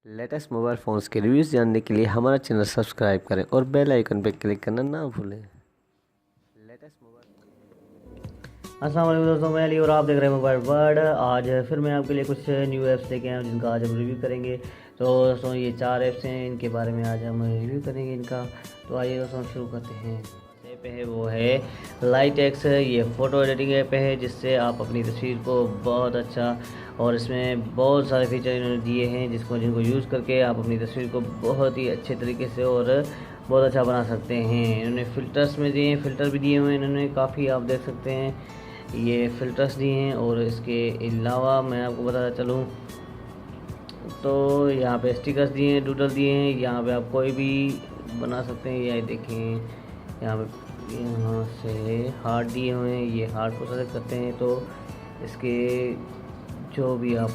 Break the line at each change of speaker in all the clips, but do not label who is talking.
Latest mobile phones के reviews जानने के लिए हमारा चैनल सब्सक्राइब करें और बेल आइकन पर क्लिक करना ना भूलें। लेटेस्ट मोबाइल
अस्सलाम वालेकुम दोस्तों, मैं अली और आप देख रहे हैं मोबाइल वर्ल्ड। आज फिर मैं आपके लिए कुछ न्यू ऐप्स लेके आया हूँ जिनका आज हम रिव्यू करेंगे। तो दोस्तों ये 4 ऐप्स हैं, इनके बारे में आज हम रिव्यू करेंगे इनका। तो आइए दोस्तों शुरू करते हैं। ऐप है वो है लाइट एक्स। ये फ़ोटो एडिटिंग ऐप है जिससे आप अपनी तस्वीर को बहुत अच्छा और इसमें बहुत सारे फीचर इन्होंने दिए हैं जिनको यूज़ करके आप अपनी तस्वीर को बहुत ही अच्छे तरीके से और बहुत अच्छा बना सकते हैं। इन्होंने फ़िल्टर्स में दिए हैं, फ़िल्टर भी दिए हुए हैं इन्होंने काफ़ी, आप देख सकते हैं ये फ़िल्टर्स दिए हैं। और इसके अलावा मैं आपको बताता चलूँ तो यहाँ पे स्टिकर्स दिए हैं, डूडल दिए हैं। यहाँ पे आप कोई भी बना सकते हैं। ये देखें यहाँ से हार्ट दिए हुए हैं, ये हार्ट को सेलेक्ट करते हैं तो इसके जो भी आप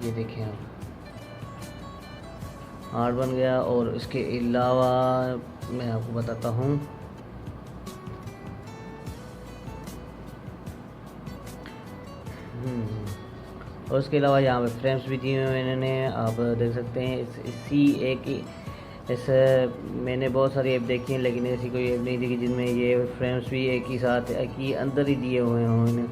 ये देखें आप हार्ट बन गया। और इसके अलावा मैं आपको बताता हूँ और उसके अलावा यहाँ पे फ्रेम्स भी दिए हुए हैं इन्होंने, आप देख सकते हैं। इसी एक इस मैंने बहुत सारी ऐप देखी हैं लेकिन ऐसी कोई ऐप नहीं देखी जिनमें ये फ्रेम्स भी एक ही साथ एक ही अंदर ही दिए हुए हों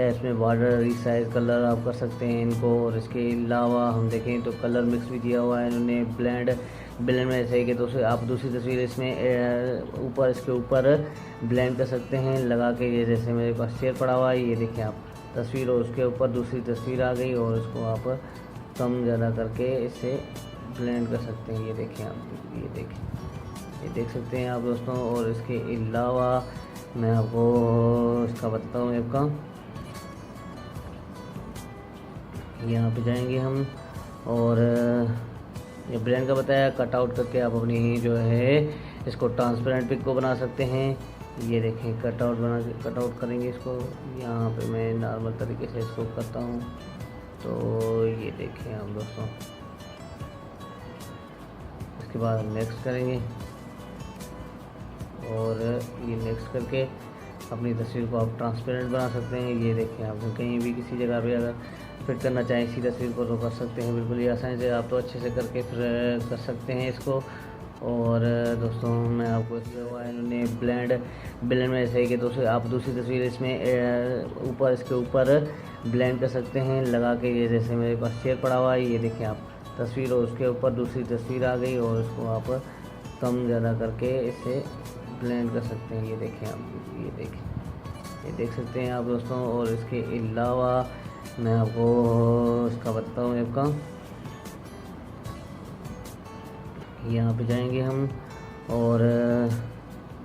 इसमें बॉर्डर रिसाइज कलर आप कर सकते हैं इनको। और इसके अलावा हम देखें तो कलर मिक्स भी दिया हुआ है इन्होंने। ब्लेंड में ऐसे कि तो आप दूसरी तस्वीर इसमें ऊपर इसके ऊपर ब्लेंड कर सकते हैं लगा के। ये जैसे मेरे पास शेयर पड़ा हुआ है, ये देखें आप तस्वीर और उसके ऊपर दूसरी तस्वीर आ गई और इसको आप कम ज़्यादा करके इसे ब्लेंड कर सकते हैं। ये देखें आप, ये देख सकते हैं आप दोस्तों। और इसके अलावा मैं आपको इसका बताता हूँ ऐप का। यहाँ पे जाएंगे हम और ये ब्लेंड का बताया, कट आउट करके आप अपनी जो है इसको ट्रांसपेरेंट पिक को बना सकते हैं। ये देखें कट आउट करेंगे इसको। यहाँ पे मैं नॉर्मल तरीके से इसको करता हूँ तो ये देखें आप दोस्तों। इसके बाद हम नेक्स्ट करेंगे और ये नेक्स्ट करके अपनी तस्वीर को आप ट्रांसपेरेंट बना सकते हैं। ये देखें आप कहीं भी किसी जगह पे अगर फिट करना चाहें इसी तस्वीर को तो कर सकते हैं बिल्कुल ही आसानी से। आप तो अच्छे से करके फिर कर सकते हैं इसको। और दोस्तों मैं आपको इन्होंने ब्लेंड में ऐसे ही कि दोस्तों आप दूसरी तस्वीर इसमें ऊपर इसके ऊपर ब्लेंड कर सकते हैं लगा के। ये जैसे मेरे पास शेयर पड़ा हुआ है, ये देखें आप तस्वीर और उसके ऊपर दूसरी तस्वीर आ गई और इसको आप कम ज़्यादा करके इसे ब्लेंड कर सकते हैं। ये देखें आप, ये देख सकते हैं आप दोस्तों। और इसके अलावा मैं आपको इसका बताता हूँ ऐप का। यहाँ पे जाएंगे हम और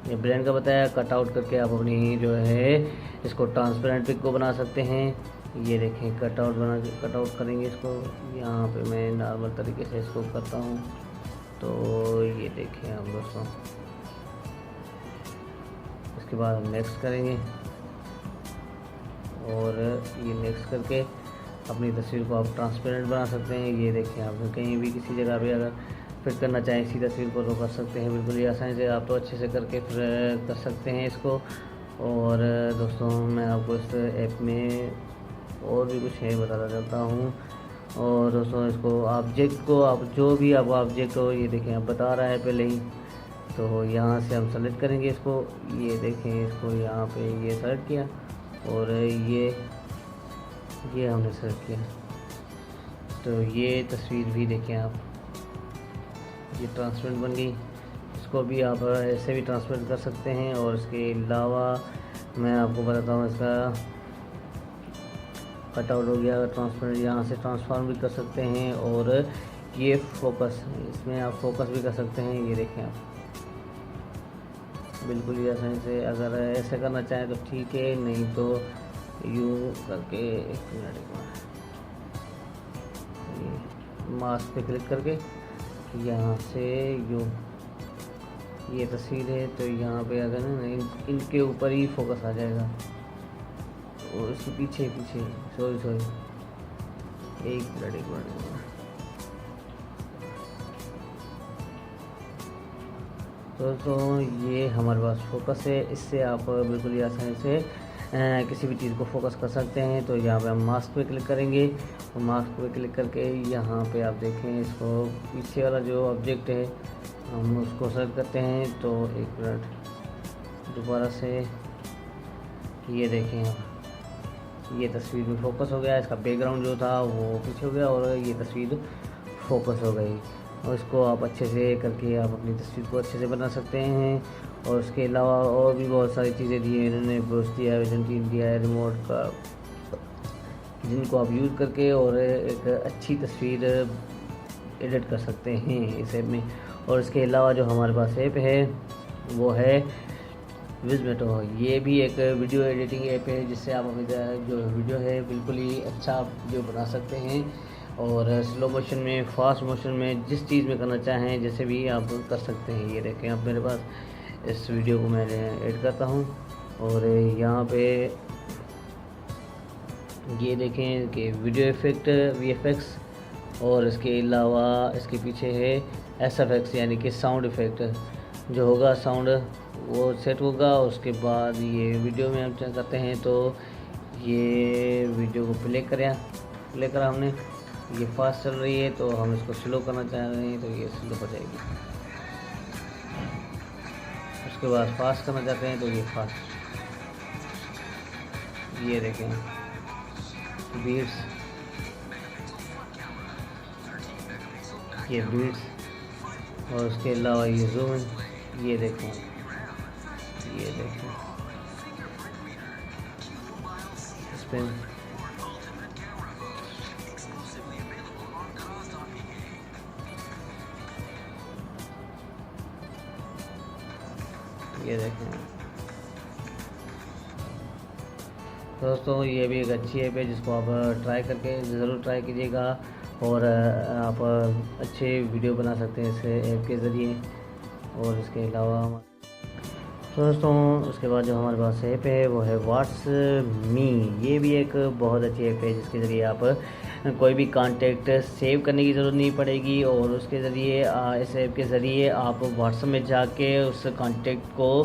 ये ब्लेंड का बताया, कट आउट करके आप अपनी जो है इसको ट्रांसपेरेंट पिक को बना सकते हैं। ये देखें कट आउट करेंगे इसको। यहाँ पे मैं नॉर्मल तरीके से इसको करता हूँ तो ये देखें आप दोस्तों। इसके बाद हम नेक्स्ट करेंगे और ये नेक्स्ट करके अपनी तस्वीर को आप ट्रांसपेरेंट बना सकते हैं। ये देखें आप कहीं भी किसी जगह पे अगर फिट करना चाहें इसी तस्वीर को तो कर सकते हैं बिल्कुल ही आसानी से। आप तो अच्छे से करके फिर कर सकते हैं इसको। और दोस्तों मैं आपको इस ऐप में और भी कुछ है बताता चलता हूँ। और दोस्तों इसको ऑब्जेक्ट को आप जो भी आप ऑब्जेक्ट हो, ये देखें आप बता रहा है पहले ही, तो यहाँ से हम सेलेक्ट करेंगे इसको। ये देखें इसको यहाँ पे ये सेलेक्ट किया और ये हमने सेलेक्ट किया तो ये तस्वीर भी देखें आप, ये ट्रांसपेरेंट बन गई। इसको भी आप ऐसे भी ट्रांसपेरेंट कर सकते हैं। और इसके अलावा मैं आपको बताता हूँ इसका कट आउट हो गया ट्रांसपेरेंट, यहाँ से ट्रांसफॉर्म भी कर सकते हैं। और ये फोकस, इसमें आप फोकस भी कर सकते हैं। ये देखें आप बिल्कुल ही आसानी से अगर ऐसे करना चाहें तो ठीक है, नहीं तो यूँ करके एक मिनट मास्क पे क्लिक करके यहाँ से यूँ ये तस्वीर है तो यहाँ पे अगर ना इनके ऊपर ही फोकस आ जाएगा और इसके पीछे सॉरी एक मिनट तो ये हमारे पास फोकस है। इससे आप बिल्कुल ही आसानी से किसी भी चीज़ को फोकस कर सकते हैं। तो यहाँ पे हम मास्क पे क्लिक करेंगे और मास्क पे क्लिक करके यहाँ पे आप देखें इसको पीछे वाला जो ऑब्जेक्ट है हम उसको सेलेक्ट करते हैं। तो एक मिनट दोबारा से ये देखें, ये तस्वीर में फोकस हो गया, इसका बैकग्राउंड जो था वो पीछे हो गया और ये तस्वीर फोकस हो गई। और इसको आप अच्छे से करके आप अपनी तस्वीर को अच्छे से बना सकते हैं। और उसके अलावा और भी बहुत सारी चीज़ें दी हैं इन्होंने, ब्रश दिया है, विजन टीम दिया है, रिमोट का, जिनको आप यूज़ करके और एक अच्छी तस्वीर एडिट कर सकते हैं इस ऐप में। और इसके अलावा जो हमारे पास ऐप है वो है विज़मेटो। ये भी एक वीडियो एडिटिंग ऐप है जिससे आप अपनी जो वीडियो है बिल्कुल ही अच्छा वीडियो बना सकते हैं और स्लो मोशन में, फास्ट मोशन में, जिस चीज़ में करना चाहें जैसे भी आप कर सकते हैं। ये देखें आप मेरे पास इस वीडियो को मैंने ऐड करता हूँ और यहाँ पे ये देखें कि वीडियो इफ़ेक्ट VFX और इसके अलावा इसके पीछे है SFX यानी कि साउंड इफ़ेक्ट जो होगा, साउंड वो सेट होगा। उसके बाद ये वीडियो में हम करते हैं तो ये वीडियो को प्ले करा हमने, ये फास्ट चल रही है तो हम इसको स्लो करना चाह रहे हैं तो ये स्लो हो जाएगी। उसके बाद फास्ट करना चाहते हैं तो ये फास्ट, ये देखें बीट्स, ये बीट्स और उसके अलावा ये जूम, ये देखें स्पिन, ये देखें। दोस्तों ये भी एक अच्छी ऐप है जिसको आप ट्राई करके ज़रूर ट्राई कीजिएगा और आप अच्छे वीडियो बना सकते हैं इस ऐप के ज़रिए। और इसके अलावा दोस्तों उसके बाद जो हमारे पास ऐप है वो है व्हाट्स मी। ये भी एक बहुत अच्छी ऐप है जिसके ज़रिए आप कोई भी कांटेक्ट सेव करने की ज़रूरत नहीं पड़ेगी और उसके ज़रिए इस ऐप के ज़रिए आप व्हाट्सएप में जाके उस कांटेक्ट को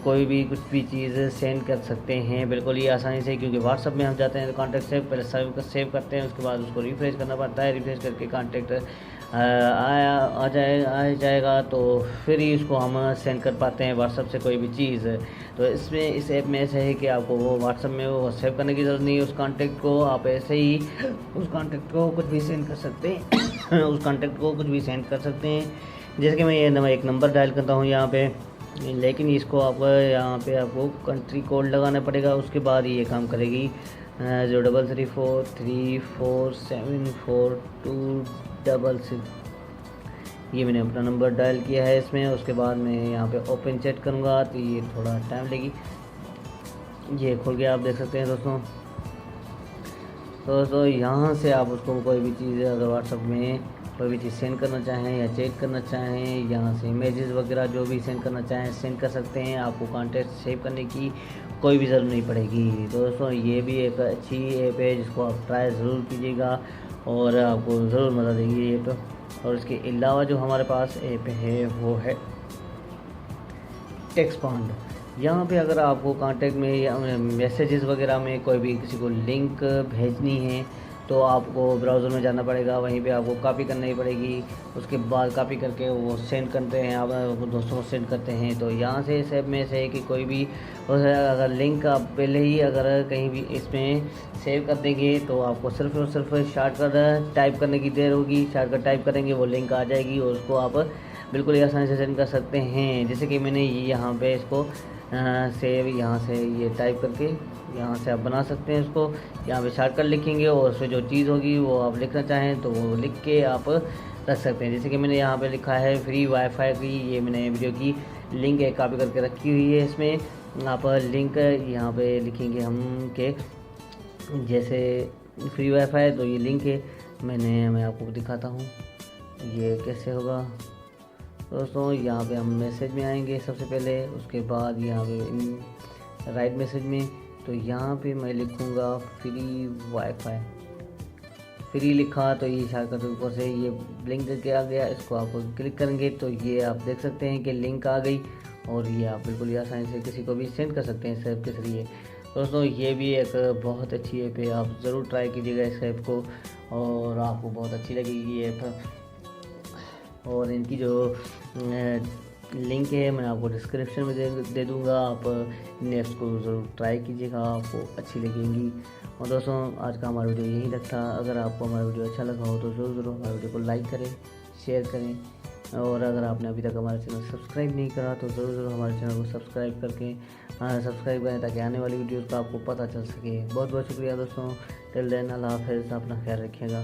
कोई भी कुछ भी चीज़ सेंड कर सकते हैं बिल्कुल ही आसानी से। क्योंकि व्हाट्सएप में हम जाते हैं तो कांटेक्ट से पहले सेव करते हैं, उसके बाद उसको रिफ्रेश करना पड़ता है, रिफ्रेश करके कांटेक्ट आ जाएगा तो फिर ही उसको हम सेंड कर पाते हैं व्हाट्सएप से कोई भी चीज़। तो इसमें इस ऐप में ऐसा है कि आपको वो व्हाट्सएप में वो सेव करने की ज़रूरत नहीं है उस कांटेक्ट को, आप ऐसे ही उस कांटेक्ट को कुछ भी सेंड कर सकते हैं उस कांटेक्ट को कुछ भी सेंड कर सकते हैं। जैसे कि मैं ये एक नंबर डायल करता हूँ यहाँ पे, लेकिन इसको आपको यहाँ पे आपको कंट्री कोड लगाना पड़ेगा, उसके बाद ये काम करेगी। 03343474266। ये मैंने अपना नंबर डायल किया है इसमें। उसके बाद मैं यहाँ पे ओपन चैट करूँगा तो ये थोड़ा टाइम लेगी। ये खुल गया, आप देख सकते हैं दोस्तों। तो यहाँ से आप उसको कोई भी चीज़ अगर व्हाट्सएप में कोई भी चीज़ सेंड करना चाहें या चैट करना चाहें, यहाँ से इमेजेस वगैरह जो भी सेंड करना चाहें सेंड कर सकते हैं। आपको कॉन्टैक्ट सेव करने की कोई भी ज़रूरत नहीं पड़ेगी। दोस्तों ये भी एक अच्छी ऐप है जिसको आप ट्राई ज़रूर कीजिएगा और आपको ज़रूर मज़ा देगी ये ऐप। और इसके अलावा जो हमारे पास ऐप है वो है टेक्सपांड। यहाँ पे अगर आपको कांटेक्ट में या मैसेजेस वगैरह में कोई भी किसी को लिंक भेजनी है तो आपको ब्राउज़र में जाना पड़ेगा, वहीं पे आपको कॉपी करनी पड़ेगी। उसके बाद कॉपी करके वो सेंड करते हैं, आप दोस्तों को सेंड करते हैं। तो यहाँ से इस ऐप में से है कि कोई भी अगर लिंक आप पहले ही अगर कहीं भी इसमें सेव कर देंगे तो आपको सिर्फ और सिर्फ शॉर्टकट टाइप करने की देर होगी। शॉर्टकट टाइप करेंगे वो लिंक आ जाएगी और उसको आप बिल्कुल ही आसानी से सेंड कर सकते हैं। जैसे कि मैंने यहाँ पे इसको सेव यहाँ से ये टाइप करके यहाँ से आप बना सकते हैं इसको। यहाँ पे शॉर्टकट लिखेंगे और उसमें जो चीज़ होगी वो आप लिखना चाहें तो वो लिख के आप रख सकते हैं। जैसे कि मैंने यहाँ पे लिखा है फ्री वाईफाई की, ये मैंने वीडियो की लिंक एक कॉपी करके रखी हुई है। इसमें आप लिंक यहाँ पे लिखेंगे हम के जैसे फ्री वाईफाई, तो ये लिंक है। मैं आपको दिखाता हूँ ये कैसे होगा। दोस्तों यहाँ पे हम मैसेज में आएंगे सबसे पहले, उसके बाद यहाँ पे राइट मैसेज में तो यहाँ पे मैं लिखूँगा फ्री वाईफाई। फ्री लिखा तो ये शॉर्टकट ऊपर से ये लिंक करके आ गया। इसको आप क्लिक करेंगे तो ये आप देख सकते हैं कि लिंक आ गई और ये आप बिल्कुल ही आसानी से किसी को भी सेंड कर सकते हैं इस ऐप के जरिए। दोस्तों ये भी एक बहुत अच्छी ऐप है, आप ज़रूर ट्राई कीजिएगा इस ऐप को और आपको बहुत अच्छी लगेगी ये ऐप। और इनकी जो लिंक है मैं आपको डिस्क्रिप्शन में दे दूँगा, आप इन ऐप्स को ज़रूर ट्राई कीजिएगा, आपको अच्छी लगेंगी। और दोस्तों आज का हमारा वीडियो यहीं तक था। अगर आपको हमारा वीडियो अच्छा लगा हो तो ज़रूर हमारे वीडियो को लाइक करें, शेयर करें, और अगर आपने अभी तक हमारा चैनल सब्सक्राइब नहीं करा तो ज़रूर हमारे चैनल को सब्सक्राइब सब्सक्राइब करें ताकि आने वाली वीडियोज़ का आपको पता चल सके। बहुत बहुत शुक्रिया दोस्तों। टिल देन अल्लाह हाफ़िज़, अपना ख्याल रखिएगा।